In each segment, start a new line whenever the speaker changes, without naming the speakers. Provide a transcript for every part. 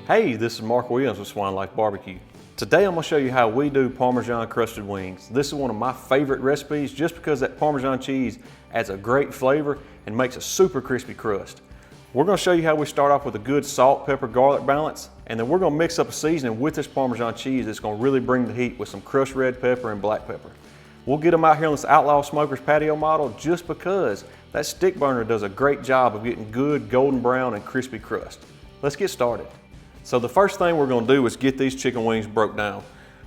Hey, this is Mark Williams with Swine Barbecue. Today I'm going to show you how we do Parmesan crusted wings. This is one of my favorite recipes just because that Parmesan cheese adds a great flavor and makes a super crispy crust. We're going to show you how we start off with a good salt, pepper, garlic balance, and then we're going to mix up a seasoning with this Parmesan cheese that's going to really bring the heat with some crushed red pepper and black pepper. We'll get them out here on this Outlaw Smokers patio model just because that stick burner does a great job of getting good golden brown and crispy crust. Let's get started. So the first thing we're going to do is get these chicken wings broke down.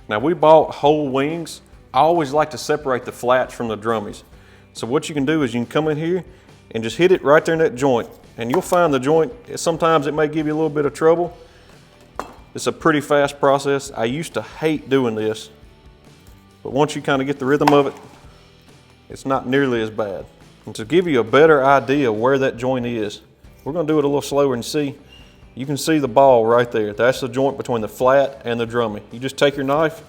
Now we bought whole wings. I always like to separate the flats from the drummies. So what you can do is you can come in here and just hit it right there in that joint. And you'll find the joint, sometimes it may give you a little bit of trouble. It's a pretty fast process. I used to hate doing this, but once you kind of get the rhythm of it, it's not nearly as bad. And to give you a better idea where that joint is, we're going to do it a little slower and see. You can see the ball right there. That's the joint between the flat and the drummy. You just take your knife,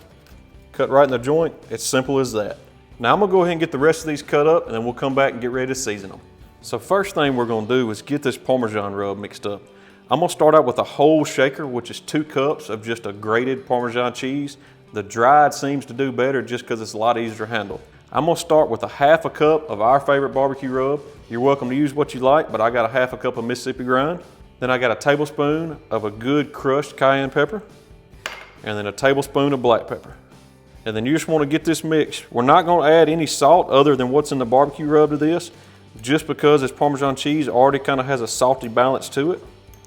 cut right in the joint. It's simple as that. Now I'm going to go ahead and get the rest of these cut up and then we'll come back and get ready to season them. So first thing we're going to do is get this Parmesan rub mixed up. I'm going to start out with a whole shaker, which is 2 cups of just a grated Parmesan cheese. The dried seems to do better just because it's a lot easier to handle. I'm going to start with a 1/2 cup of our favorite barbecue rub. You're welcome to use what you like, but I got a 1/2 cup of Mississippi grind. Then I got a tablespoon of a good crushed cayenne pepper, and then a tablespoon of black pepper. And then you just want to get this mixed. We're not going to add any salt other than what's in the barbecue rub to this, just because this Parmesan cheese already kind of has a salty balance to it.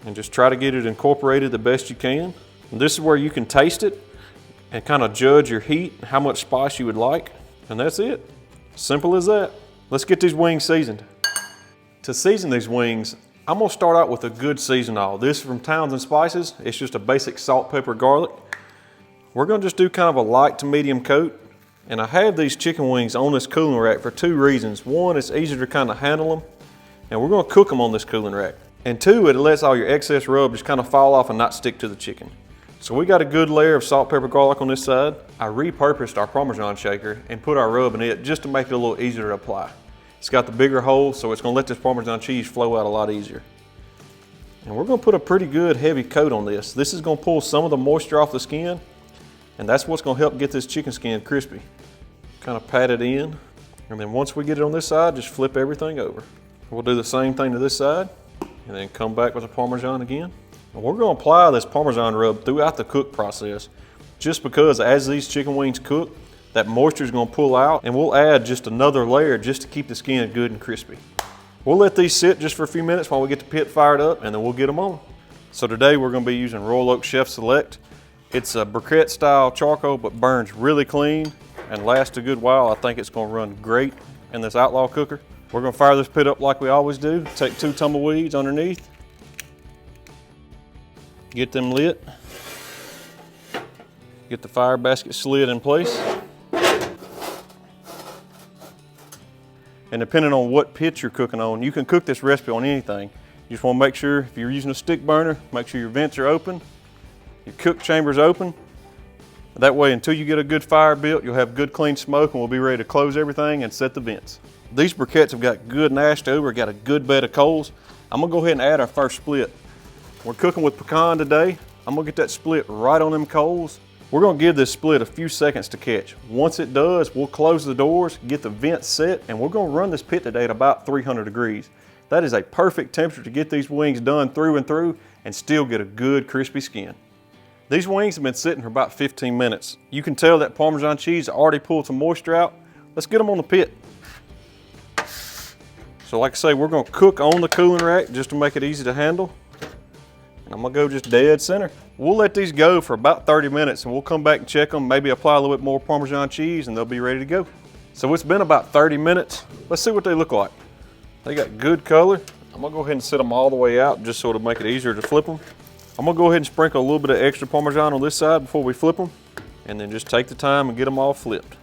And just try to get it incorporated the best you can. And this is where you can taste it and kind of judge your heat and how much spice you would like. And that's it. Simple as that. Let's get these wings seasoned. To season these wings, I'm going to start out with a good season oil. This is from Towns and Spices. It's just a basic salt, pepper, garlic. We're going to just do kind of a light to medium coat. And I have these chicken wings on this cooling rack for 2 reasons. One, it's easier to kind of handle them. And we're going to cook them on this cooling rack. And 2, it lets all your excess rub just kind of fall off and not stick to the chicken. So we got a good layer of salt, pepper, garlic on this side. I repurposed our Parmesan shaker and put our rub in it just to make it a little easier to apply. It's got the bigger hole, so it's going to let this Parmesan cheese flow out a lot easier. And we're going to put a pretty good heavy coat on this. This is going to pull some of the moisture off the skin, and that's what's going to help get this chicken skin crispy. Kind of pat it in, and then once we get it on this side, just flip everything over. We'll do the same thing to this side, and then come back with the Parmesan again. And we're going to apply this Parmesan rub throughout the cook process, just because as these chicken wings cook, that moisture is going to pull out, and we'll add just another layer just to keep the skin good and crispy. We'll let these sit just for a few minutes while we get the pit fired up, and then we'll get them on. So today we're going to be using Royal Oak Chef Select. It's a briquette style charcoal, but burns really clean and lasts a good while. I think it's going to run great in this Outlaw cooker. We're going to fire this pit up like we always do. Take 2 tumbleweeds underneath. Get them lit. Get the fire basket slid in place. And depending on what pit you're cooking on, you can cook this recipe on anything. You just want to make sure, if you're using a stick burner, make sure your vents are open, your cook chamber's open. That way, until you get a good fire built, you'll have good clean smoke, and we'll be ready to close everything and set the vents. These briquettes have got good nashed over, got a good bed of coals. I'm gonna go ahead and add our first split. We're cooking with pecan today. I'm gonna get that split right on them coals. We're gonna give this split a few seconds to catch. Once it does, we'll close the doors, get the vents set, and we're gonna run this pit today at about 300 degrees. That is a perfect temperature to get these wings done through and through and still get a good crispy skin. These wings have been sitting for about 15 minutes. You can tell that Parmesan cheese already pulled some moisture out. Let's get them on the pit. So like I say, we're gonna cook on the cooling rack just to make it easy to handle. And I'm gonna go just dead center. We'll let these go for about 30 minutes and we'll come back and check them, maybe apply a little bit more Parmesan cheese and they'll be ready to go. So it's been about 30 minutes. Let's see what they look like. They got good color. I'm gonna go ahead and set them all the way out just so it'll make it easier to flip them. I'm gonna go ahead and sprinkle a little bit of extra Parmesan on this side before we flip them, and then just take the time and get them all flipped.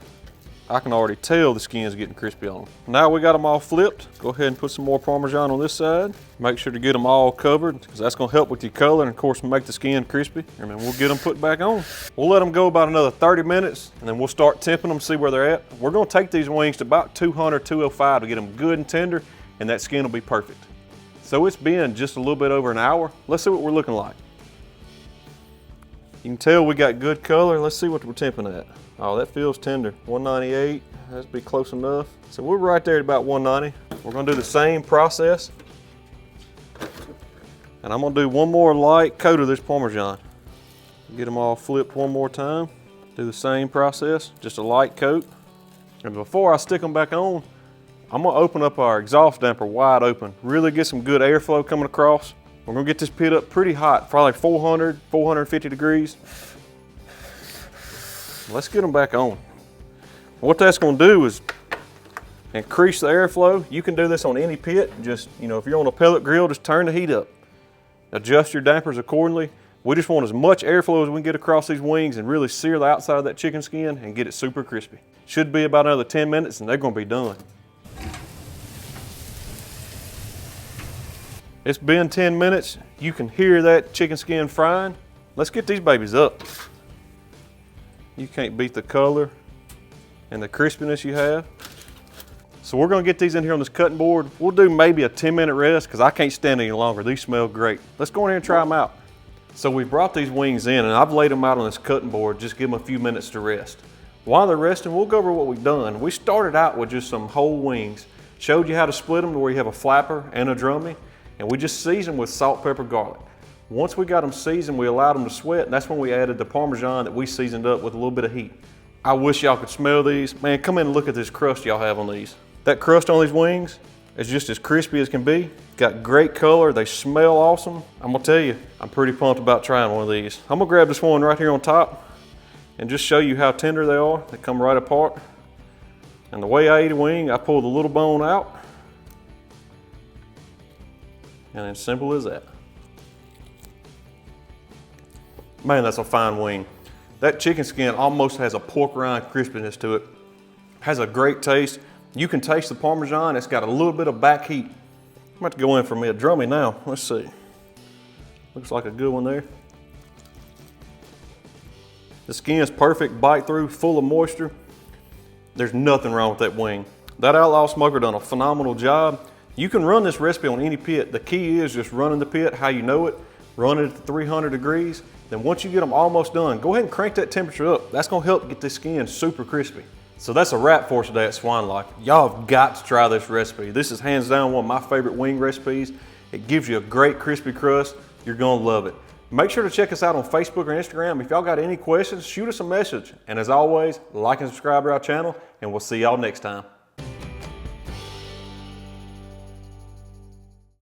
I can already tell the skin's getting crispy on them. Now we got them all flipped, go ahead and put some more Parmesan on this side. Make sure to get them all covered, because that's gonna help with your color and of course make the skin crispy. And then we'll get them put back on. We'll let them go about another 30 minutes, and then we'll start temping them, see where they're at. We're gonna take these wings to about 200, 205 to get them good and tender, and that skin will be perfect. So it's been just a little bit over an hour. Let's see what we're looking like. You can tell we got good color. Let's see what we're temping at. Oh, that feels tender. 198, that's be close enough. So we're right there at about 190. We're gonna do the same process. And I'm gonna do one more light coat of this Parmesan. Get them all flipped one more time. Do the same process, just a light coat. And before I stick them back on, I'm gonna open up our exhaust damper wide open. Really get some good airflow coming across. We're gonna get this pit up pretty hot, probably 400, 450 degrees. Let's get them back on. What that's gonna do is increase the airflow. You can do this on any pit. Just, you know, if you're on a pellet grill, just turn the heat up. Adjust your dampers accordingly. We just want as much airflow as we can get across these wings and really sear the outside of that chicken skin and get it super crispy. Should be about another 10 minutes and they're gonna be done. It's been 10 minutes. You can hear that chicken skin frying. Let's get these babies up. You can't beat the color and the crispiness you have. So we're gonna get these in here on this cutting board. We'll do maybe a 10-minute rest because I can't stand any longer. These smell great. Let's go in here and try them out. So we brought these wings in and I've laid them out on this cutting board, just give them a few minutes to rest. While they're resting, we'll go over what we've done. We started out with just some whole wings, showed you how to split them to where you have a flapper and a drummy, and we just seasoned with salt, pepper, garlic. Once we got them seasoned, we allowed them to sweat, and that's when we added the Parmesan that we seasoned up with a little bit of heat. I wish y'all could smell these. Man, come in and look at this crust y'all have on these. That crust on these wings is just as crispy as can be. Got great color, they smell awesome. I'm gonna tell you, I'm pretty pumped about trying one of these. I'm gonna grab this one right here on top and just show you how tender they are. They come right apart. And the way I eat a wing, I pull the little bone out. And it's simple as that. Man, that's a fine wing. That chicken skin almost has a pork rind crispiness to it. Has a great taste. You can taste the Parmesan, it's got a little bit of back heat. I'm about to go in for me a drummy now. Let's see. Looks like a good one there. The skin's perfect, bite through, full of moisture. There's nothing wrong with that wing. That Outlaw Smoker done a phenomenal job. You can run this recipe on any pit. The key is just running the pit how you know it, run it at 300 degrees. Then once you get them almost done, go ahead and crank that temperature up. That's gonna help get this skin super crispy. So that's a wrap for us today at Swine Life. Y'all have got to try this recipe. This is hands down one of my favorite wing recipes. It gives you a great crispy crust. You're gonna love it. Make sure to check us out on Facebook or Instagram. If y'all got any questions, shoot us a message. And as always, like and subscribe to our channel, and we'll see y'all next time.